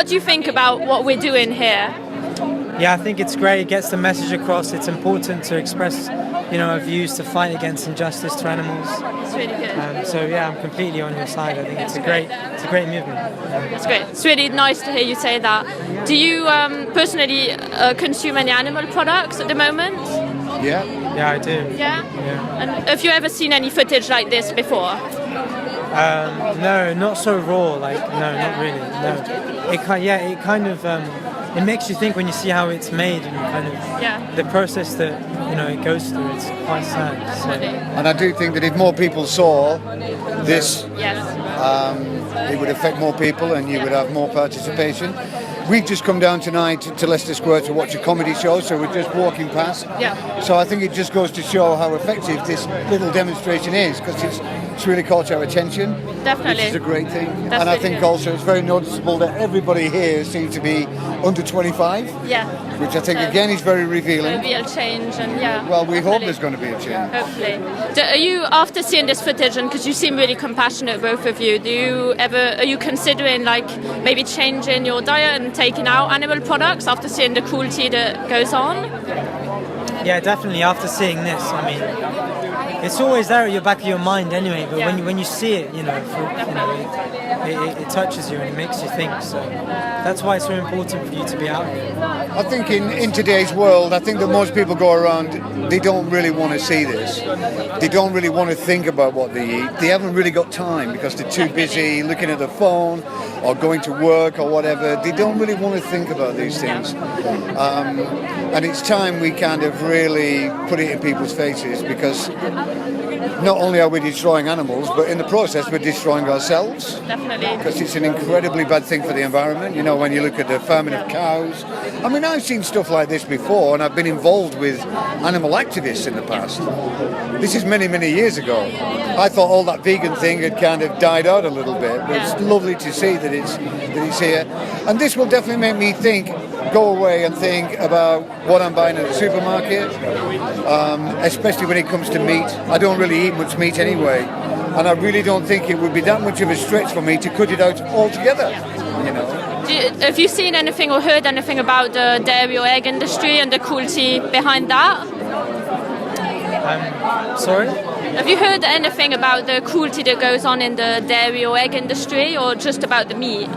what do you think about what we're doing here? Yeah, I think it's great. It gets the message across. It's important to express, our views to fight against injustice to animals. It's really good. So yeah, I'm completely on your side. I think it's a great movement. That's great. It's really nice to hear you say that. Do you personally consume any animal products at the moment? Yeah, I do. Yeah. And have you ever seen any footage like this before? No, not so raw. No, not really. No. It kind of. It makes you think when you see how it's made and kind of the process that it goes through. It's quite sad. So. And I do think that if more people saw this, it would affect more people and you would have more participation. We've just come down tonight to Leicester Square to watch a comedy show, so we're just walking past. Yeah. So I think it just goes to show how effective this little demonstration is, because it's really caught our attention. Definitely. Which is a great thing. That's and I think also it's very noticeable that everybody here seems to be under 25. Yeah. Which I think again is very revealing. Real change and Well, we hope there's going to be a change. Hopefully. Are you, after seeing this footage, and because you seem really compassionate, both of you, are you considering maybe changing your diet and taking out animal products after seeing the cruelty that goes on? Yeah, definitely. After seeing this, I mean, it's always there at your back of your mind anyway. But when you see it, it touches you and it makes you think. So that's why it's so important for you to be out here. I think in today's world, I think that most people go around, they don't really want to see this. They don't really want to think about what they eat. They haven't really got time because they're too busy looking at the phone or going to work or whatever. They don't really want to think about these things. And it's time we kind of really put it in people's faces, because not only are we destroying animals, but in the process we're destroying ourselves. Definitely. Because it's an incredibly bad thing for the environment. When you look at the farming of cows. I mean, I've seen stuff like this before, and I've been involved with animal activists in the past. This is many, many years ago. I thought all that vegan thing had kind of died out a little bit, but it's lovely to see that it's here. And this will definitely make me go away and think about what I'm buying at the supermarket, especially when it comes to meat. I don't really eat much meat anyway, and I really don't think it would be that much of a stretch for me to cut it out altogether. Have you seen anything or heard anything about the dairy or egg industry and the cruelty behind that? Sorry? Have you heard anything about the cruelty that goes on in the dairy or egg industry, or just about the meat?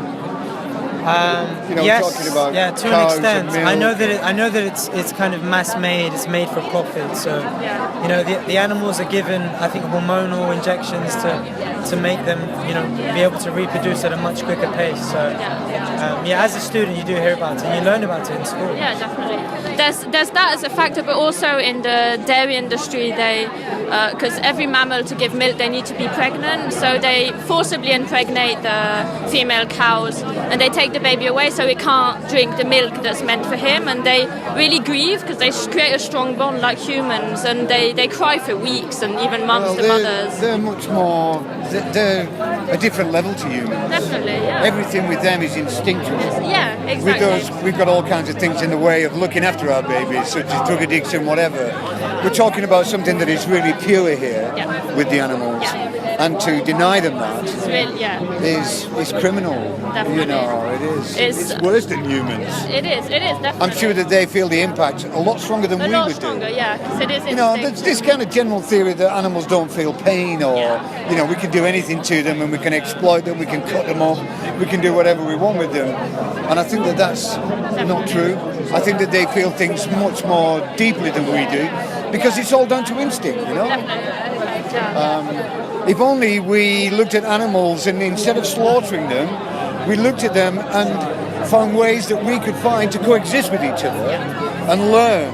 Yes, talking about to an extent. I know that it's kind of mass made. It's made for profit. So, the animals are given, I think, hormonal injections to make them, be able to reproduce at a much quicker pace. So, as a student, you do hear about it. And you learn about it in school. Yeah, definitely. There's that as a factor, but also in the dairy industry, because every mammal to give milk, they need to be pregnant. So they forcibly impregnate the female cows, and they take the baby away so he can't drink the milk that's meant for him, and they really grieve because they create a strong bond like humans, and they cry for weeks, and even mums to mothers. They're much more, they're a different level to humans. Definitely, yeah. Everything with them is instinctual. Yeah, exactly. With us, we've got all kinds of things in the way of looking after our babies, such as drug addiction, whatever. We're talking about something that is really pure here with the animals. Yeah. And to deny them that is criminal. Definitely. It is. It's worse than humans. It is, definitely. I'm sure that they feel the impact a lot stronger than we would do. A lot stronger, yeah, because it is there's this kind of general theory that animals don't feel pain, or, we can do anything to them and we can exploit them, we can cut them off, we can do whatever we want with them. And I think that that's not true. I think that they feel things much more deeply than we do, because it's all down to instinct, If only we looked at animals and instead of slaughtering them, we looked at them and found ways that we could find to coexist with each other and learn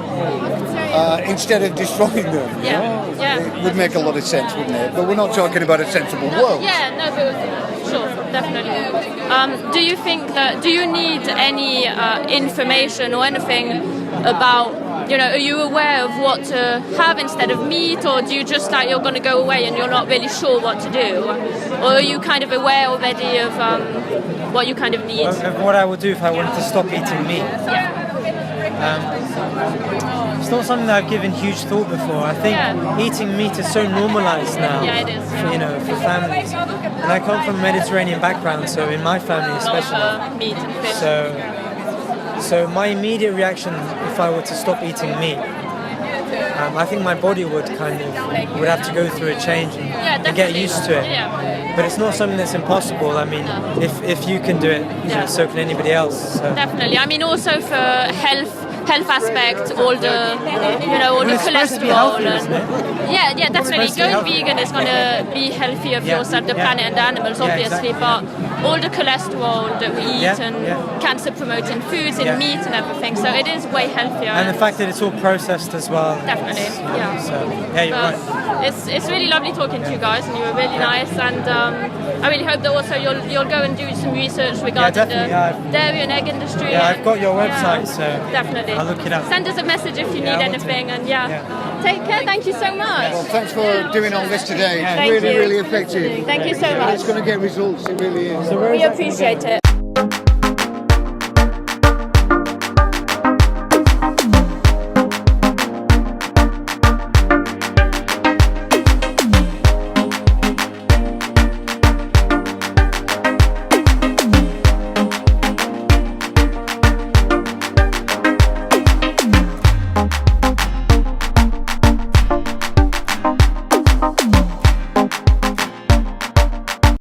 instead of destroying them. It would make a lot of sense, wouldn't it? But we're not talking about a sensible world. But sure, definitely. Do you need any information or anything about, are you aware of what to have instead of meat, or do you just you're going to go away and you're not really sure what to do? Or are you kind of aware already of what you kind of need? Of what I would do if I wanted to stop eating meat. It's not something that I've given huge thought before. I think eating meat is so normalised now. Yeah, it is. For families. And I come from a Mediterranean background, so in my family especially. Meat and fish. So my immediate reaction, if I were to stop eating meat, I think my body would have to go through a change and get used to it. Yeah. But it's not something that's impossible. I mean, if you can do it, so can anybody else. So. Definitely. I mean, also for health aspect, all the cholesterol. Yeah, definitely. Going vegan is going to be healthier for yourself, the planet and the animals, obviously. Exactly. But all the cholesterol that we eat and cancer-promoting foods in meat and everything, so it is way healthier. And the fact that it's all processed as well. Definitely. Yeah. So you're right. It's really lovely talking to you guys, and you were really nice. And I really hope that also you'll go and do some research regarding the dairy and egg industry. Yeah, I've got your website, so definitely. I'll look it up. Send us a message if you need anything, and take care. Thank you so much. Well, thanks for doing all this today. Thank It's really, you. really effective. Thank you so much. It's going to get results. It really is. We appreciate it.